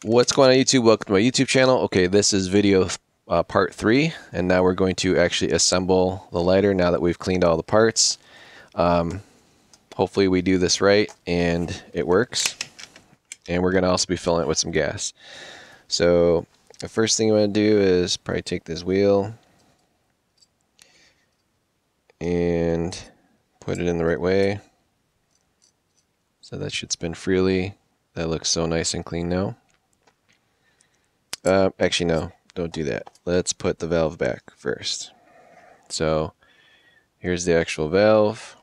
What's going on YouTube? Welcome to my YouTube channel. Okay, this is video part 3, and now we're going to actually assemble the lighter now that we've cleaned all the parts. Hopefully we do this right and it works. And we're going to also be filling it with some gas. So the first thing you want to do is probably take this wheel and put it in the right way. So that should spin freely. That looks so nice and clean now. Actually, no, don't do that. Let's put the valve back first. So here's the actual valve.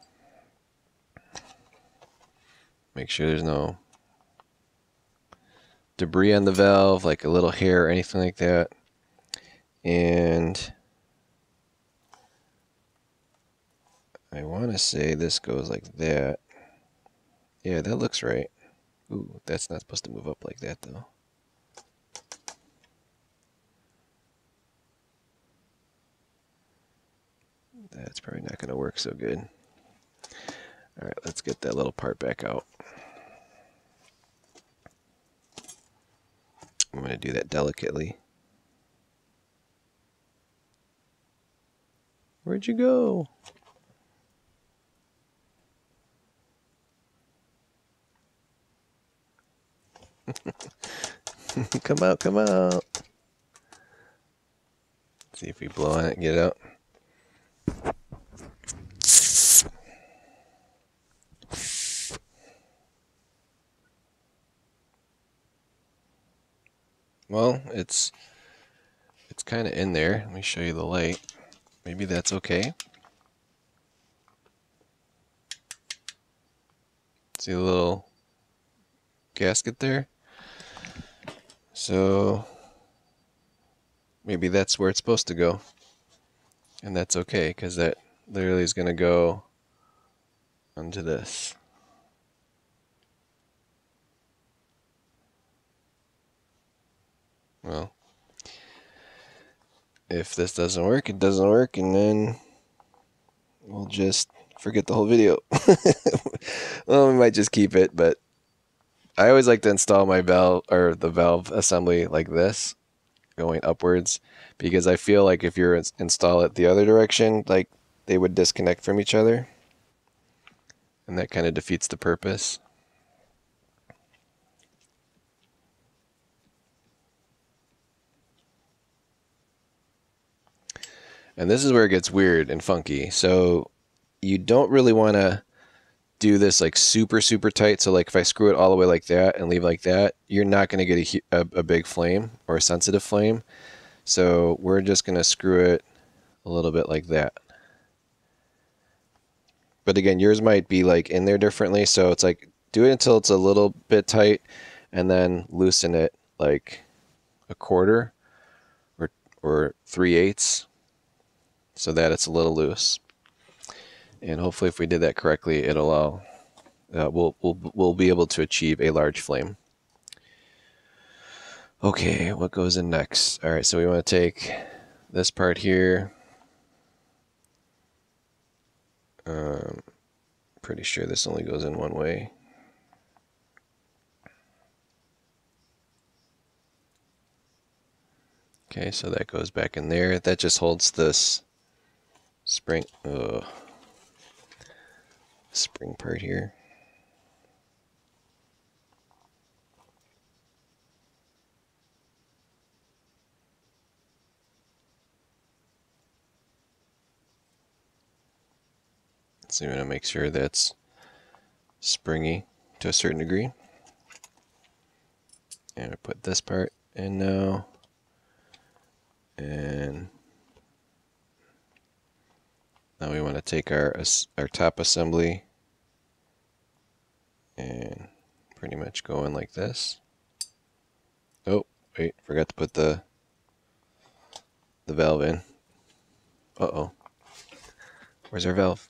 Make sure there's no debris on the valve, like a little hair or anything like that. And I want to say this goes like that. Yeah, that looks right. Ooh, that's not supposed to move up like that though. That's probably not going to work so good. All right, let's get that little part back out. I'm going to do that delicately. Where'd you go? Come out, come out. See if we blow on it and get it out. Well, it's kind of in there. Let me show you the light. Maybe that's okay. See the little gasket there? So maybe that's where it's supposed to go. And that's okay, because that literally is going to go onto this. Well, if this doesn't work, it doesn't work, and then we'll just forget the whole video. Well, we might just keep it, but I always like to install my valve or the valve assembly like this, going upwards, because I feel like if you install it the other direction, like they would disconnect from each other, and that kind of defeats the purpose. And this is where it gets weird and funky. So you don't really want to do this like super tight. So like if I screw it all the way like that and leave like that, you're not going to get a big flame or a sensitive flame. So we're just going to screw it a little bit like that. But again, yours might be like in there differently. So it's like do it until it's a little bit tight and then loosen it like a quarter or 3/8 so that it's a little loose. And hopefully if we did that correctly, it'll allow, we'll be able to achieve a large flame. Okay, what goes in next? All right, so we want to take this part here. Pretty sure this only goes in one way. Okay, so that goes back in there. That just holds this spring part here. So you want to make sure that's springy to a certain degree. And I put this part in now. And now we want to take our top assembly and pretty much go in like this. Oh, wait, forgot to put the valve in. Uh-oh. Where's our valve?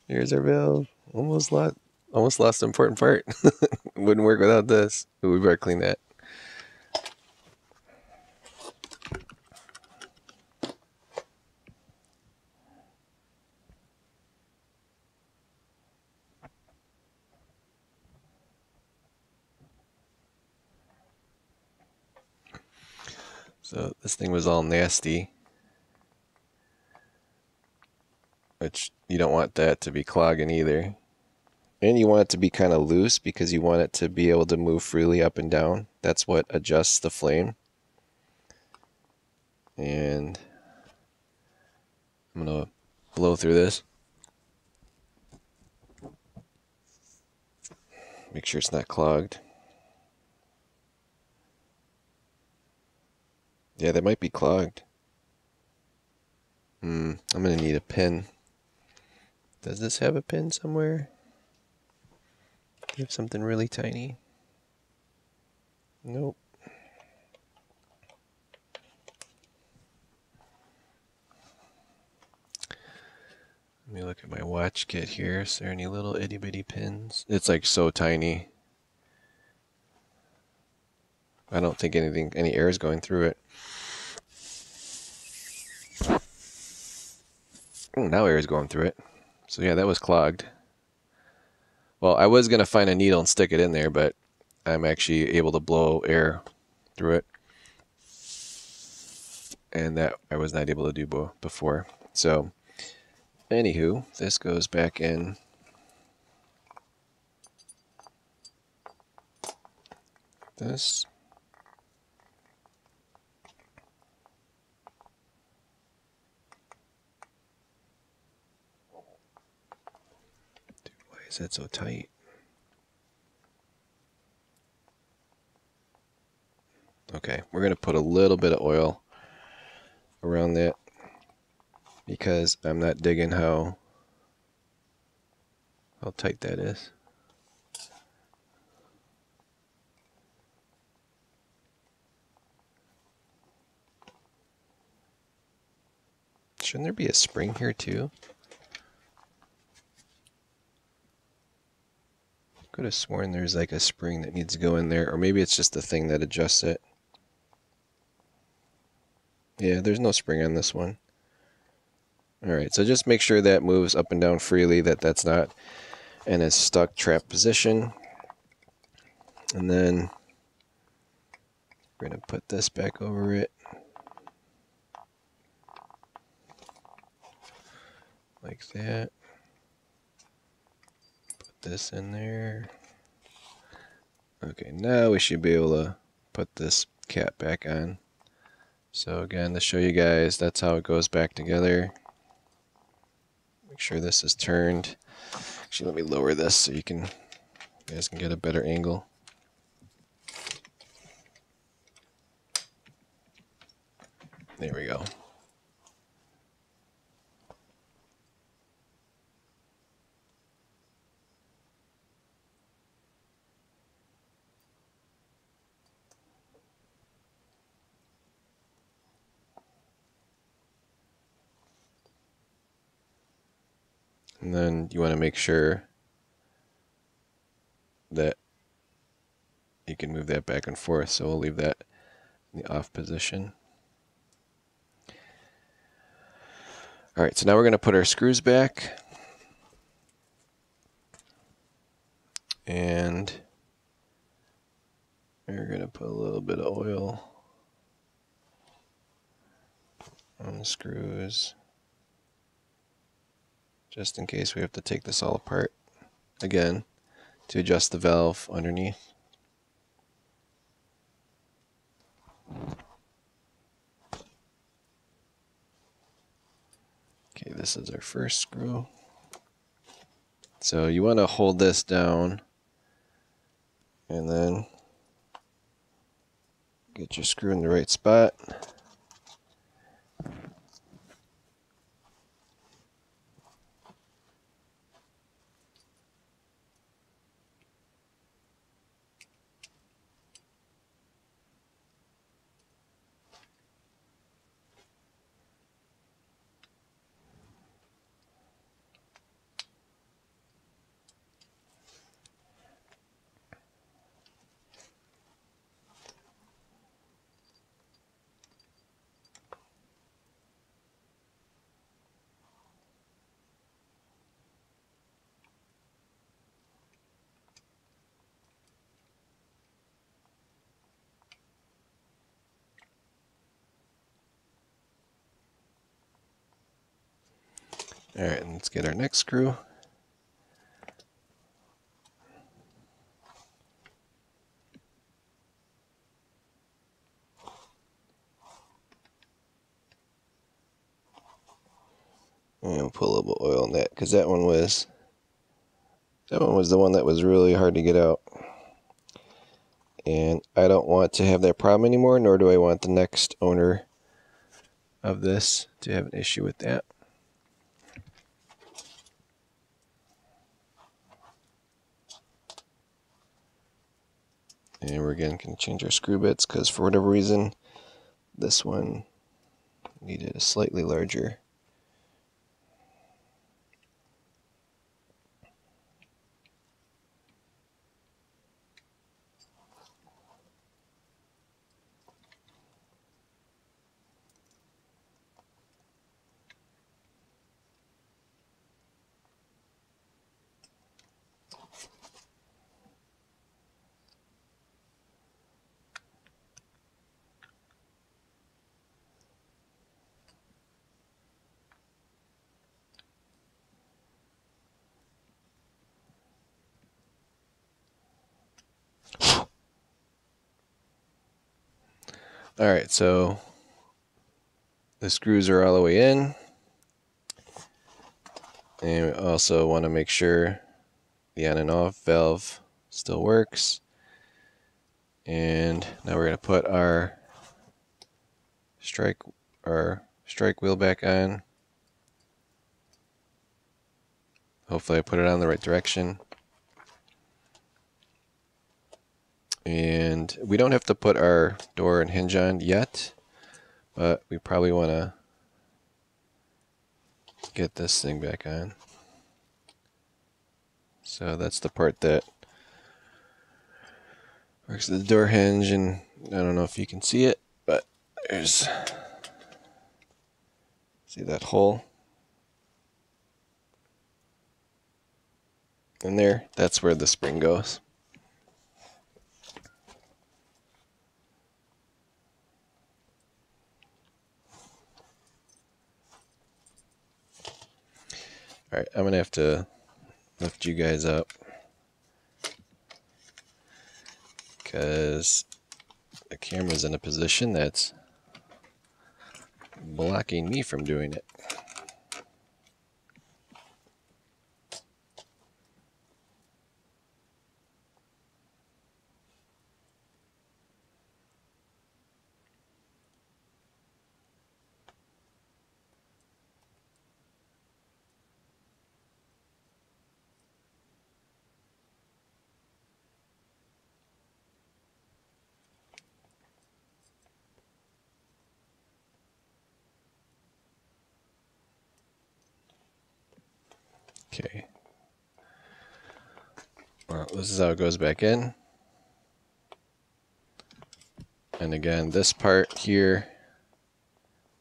Here's our valve. Almost lost the important part. Wouldn't work without this. Ooh, we better clean that. So this thing was all nasty, which you don't want that to be clogging either. And you want it to be kind of loose because you want it to be able to move freely up and down. That's what adjusts the flame. And I'm going to blow through this. Make sure it's not clogged. Yeah, that might be clogged. I'm going to need a pin. Does this have a pin somewhere? Do you have something really tiny? Nope. Let me look at my watch kit here. Is there any little itty bitty pins? It's like so tiny. I don't think any air is going through it. Oh, now air is going through it. So yeah, that was clogged. Well, I was going to find a needle and stick it in there, but I'm actually able to blow air through it. And that I was not able to do before. So, anywho, this goes back in. This. Dude, why is that so tight? Okay, we're going to put a little bit of oil around that because I'm not digging how tight that is. Shouldn't there be a spring here too? Could have sworn there's like a spring that needs to go in there, or maybe it's just the thing that adjusts it. Yeah, there's no spring on this one. Alright, so just make sure that moves up and down freely, that's not in a stuck trap position. And then we're going to put this back over it. Like that. Put this in there. Okay, now we should be able to put this cap back on. So again, to show you guys, that's how it goes back together. Make sure this is turned. Actually, let me lower this so you guys can get a better angle. There we go. And then you want to make sure that you can move that back and forth, so we'll leave that in the off position. Alright, so now we're going to put our screws back. And we're going to put a little bit of oil on the screws, just in case we have to take this all apart again to adjust the valve underneath. Okay, this is our first screw. So you want to hold this down and then get your screw in the right spot. Alright, let's get our next screw. And we'll put a little bit of oil in that, because that one was the one that was really hard to get out. And I don't want to have that problem anymore, nor do I want the next owner of this to have an issue with that. And we're again going to change our screw bits, because for whatever reason, this one needed a slightly larger. Alright, so the screws are all the way in. And we also want to make sure the on and off valve still works. And now we're going to put our strike wheel back on. Hopefully I put it on the right direction. And we don't have to put our door and hinge on yet, but we probably want to get this thing back on. So that's the part that works the door hinge, and I don't know if you can see it, but there's, see that hole in there? That's where the spring goes. Alright, I'm going to have to lift you guys up, because the camera's in a position that's blocking me from doing it. Okay. Well, this is how it goes back in. And again, this part here,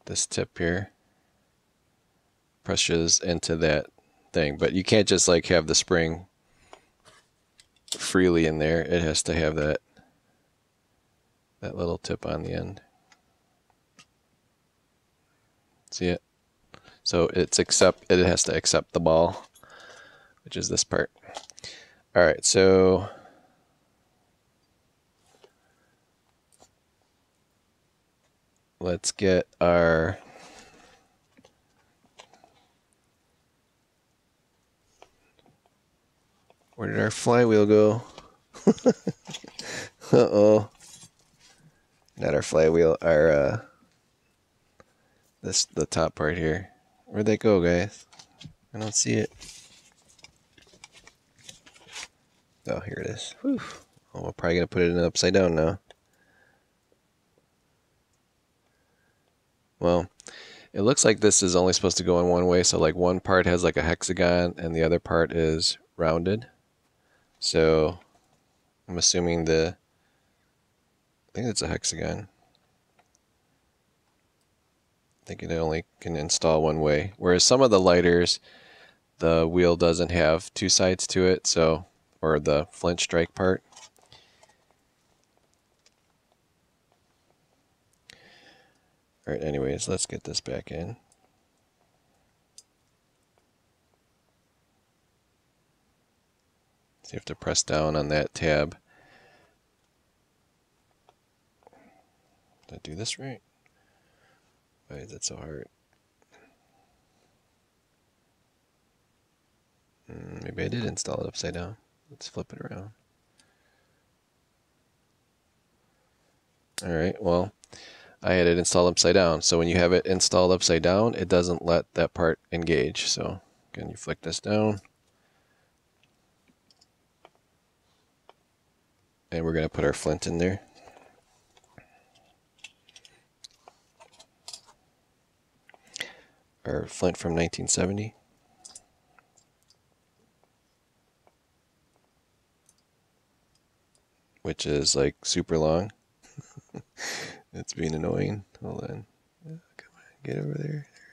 this tip here, pushes into that thing. But you can't just like have the spring freely in there. It has to have that little tip on the end. See it? So it has to accept the ball, which is this part. Alright, so let's get our where did our flywheel go? Uh-oh. Not our flywheel, our the top part here. Where'd they go, guys? I don't see it. Oh, here it is. Whew. Oh, we're probably gonna put it in upside down now. Well, it looks like this is only supposed to go in one way, so like one part has like a hexagon and the other part is rounded. So I'm assuming I think it's a hexagon. I think it only can install one way. Whereas some of the lighters, the wheel doesn't have two sides to it, so, or the flint strike part. Alright, anyways, let's get this back in. So you have to press down on that tab. Did I do this right? Why is that so hard? Maybe I did install it upside down. Let's flip it around. Alright, well, I had it installed upside down. So when you have it installed upside down, it doesn't let that part engage. So again, you flick this down. And we're going to put our flint in there. Our flint from 1970. Which is like super long. It's being annoying. Hold on. Come on, get over there. There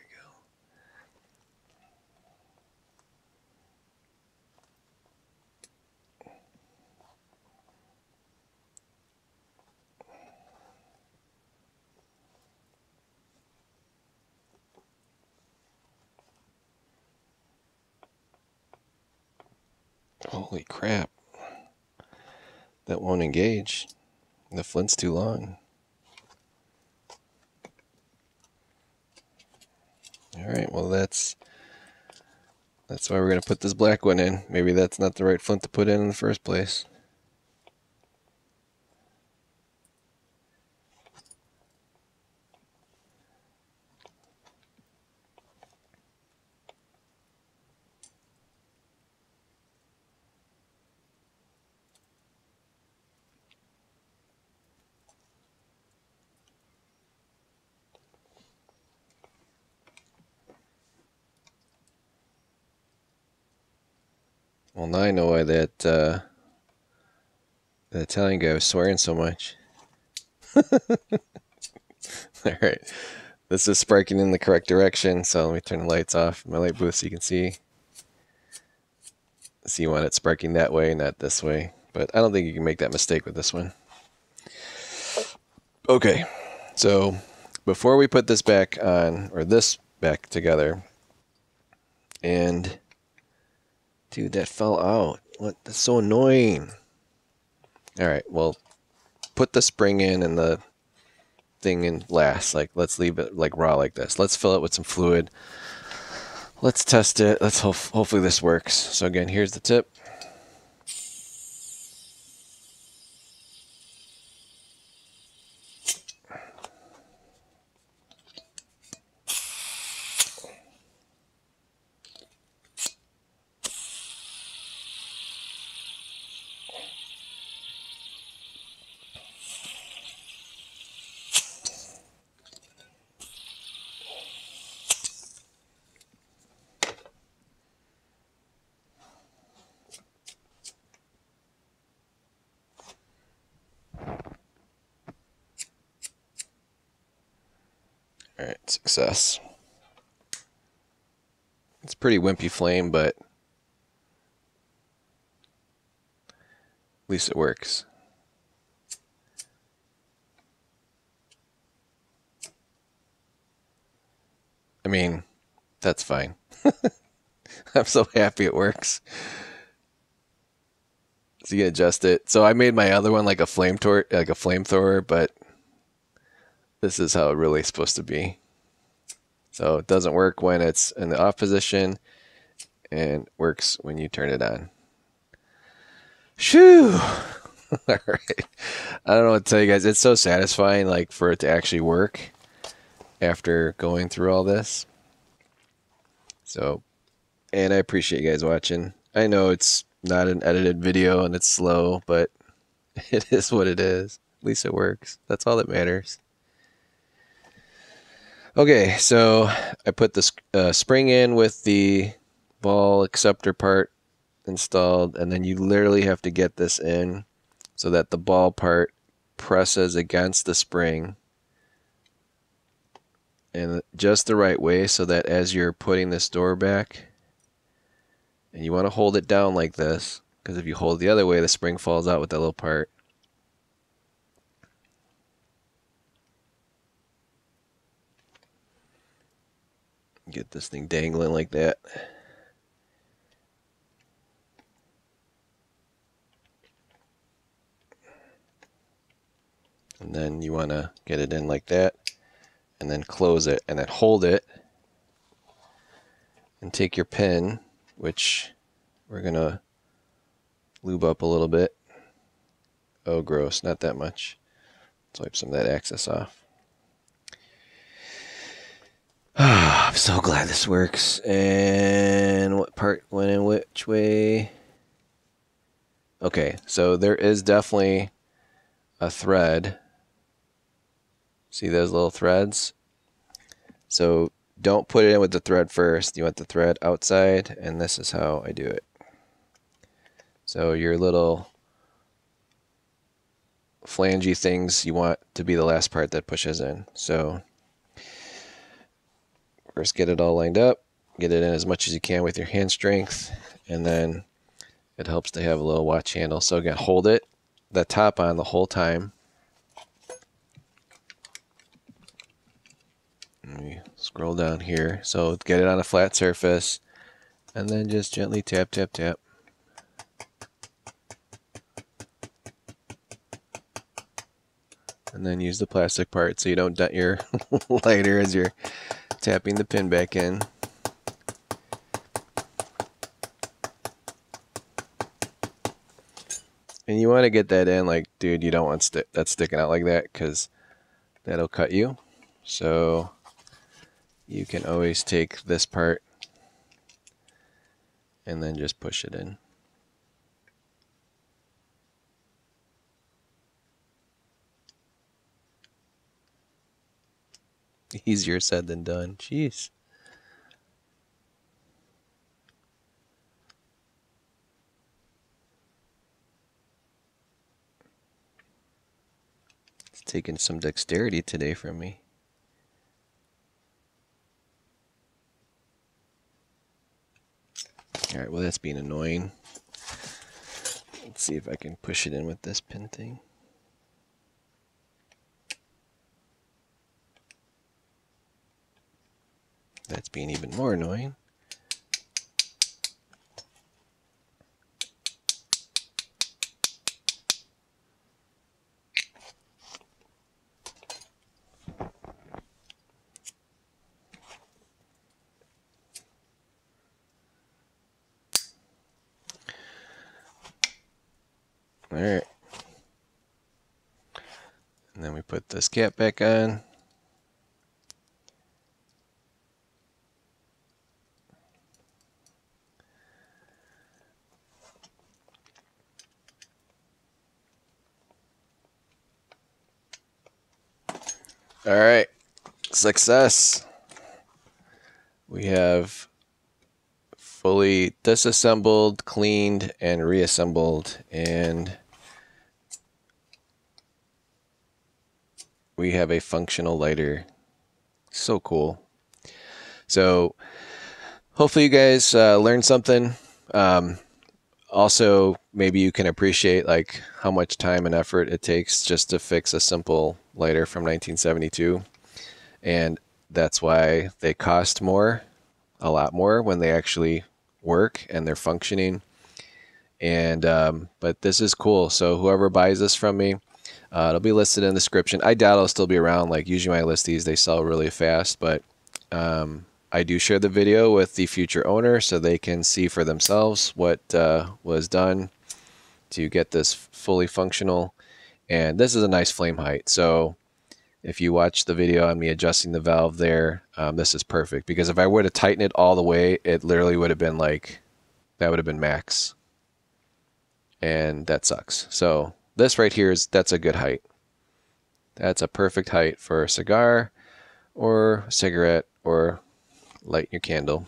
we go. Holy crap. That won't engage. The flint's too long. Alright, well that's why we're going to put this black one in. Maybe that's not the right flint to put in the first place. Well, now I know why that the Italian guy was swearing so much. Alright, this is sparking in the correct direction, so let me turn the lights off, my light booth, so you can see. So you want it sparking that way, not this way. But I don't think you can make that mistake with this one. Okay, so before we put this back on, or this back together, and dude, that fell out. What? That's so annoying. Alright, well, put the spring in and the thing in last. Like, let's leave it like raw like this. Let's fill it with some fluid. Let's test it. Let's hopefully this works. So again, here's the tip. Alright, success. It's a pretty wimpy flame, but at least it works. I mean, that's fine. I'm so happy it works. So you can adjust it. So I made my other one like a flamethrower, but this is how it really is supposed to be. So it doesn't work when it's in the off position and works when you turn it on. Shoo! All right. I don't know what to tell you guys. It's so satisfying, like, for it to actually work after going through all this. So, and I appreciate you guys watching. I know it's not an edited video and it's slow, but it is what it is. At least it works. That's all that matters. Okay, so I put the spring in with the ball acceptor part installed, and then you literally have to get this in so that the ball part presses against the spring in just the right way, so that as you're putting this door back, and you want to hold it down like this, because if you hold it the other way, the spring falls out with that little part. Get this thing dangling like that. And then you want to get it in like that, and then close it, and then hold it, and take your pin, which we're going to lube up a little bit. Oh, gross, not that much. Let's wipe some of that excess off. I'm so glad this works. And what part went in which way? Okay, so there is definitely a thread. See those little threads? So don't put it in with the thread first. You want the thread outside, and this is how I do it. So your little flangey things, you want to be the last part that pushes in. So first get it all lined up, get it in as much as you can with your hand strength, and then it helps to have a little watch handle. So again, hold it, the top on the whole time. Let me scroll down here. So get it on a flat surface, and then just gently tap, tap, tap. And then use the plastic part so you don't dent your lighter as you're tapping the pin back in. And you want to get that in, like, dude, you don't want that sticking out like that, because that'll cut you. So you can always take this part and then just push it in. Easier said than done. Jeez. It's taking some dexterity today from me. Alright, well, that's being annoying. Let's see if I can push it in with this pin thing. That's being even more annoying. Alright. And then we put this cap back on. Alright. Success. We have fully disassembled, cleaned, and reassembled, and we have a functional lighter. So cool. So hopefully you guys learned something. Also, maybe you can appreciate like how much time and effort it takes just to fix a simple lighter from 1972, and that's why they cost more, a lot more, when they actually work and they're functioning. And but this is cool. So whoever buys this from me, it'll be listed in the description. I doubt it'll still be around. Like, usually when I list these, they sell really fast, but I do share the video with the future owner so they can see for themselves what was done to get this fully functional. And this is a nice flame height. So if you watch the video on me adjusting the valve there, this is perfect, because if I were to tighten it all the way, it literally would have been like, that would have been max. And that sucks. So this right here that's a good height. That's a perfect height for a cigar or a cigarette or light your candle.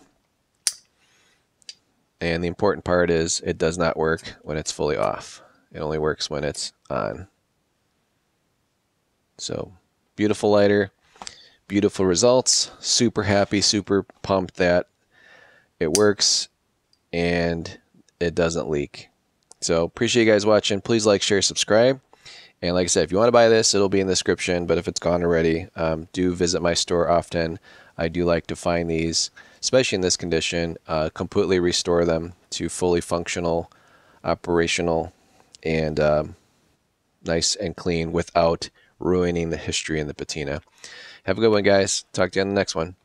And the important part is it does not work when it's fully off. It only works when it's on. So beautiful lighter, beautiful results. Super happy, super pumped that it works and it doesn't leak. So appreciate you guys watching. Please like, share, subscribe. And like I said, if you want to buy this, it'll be in the description. But if it's gone already, do visit my store often. I do like to find these, especially in this condition, completely restore them to fully functional, operational, and nice and clean without ruining the history in the patina. Have a good one, guys. Talk to you on the next one.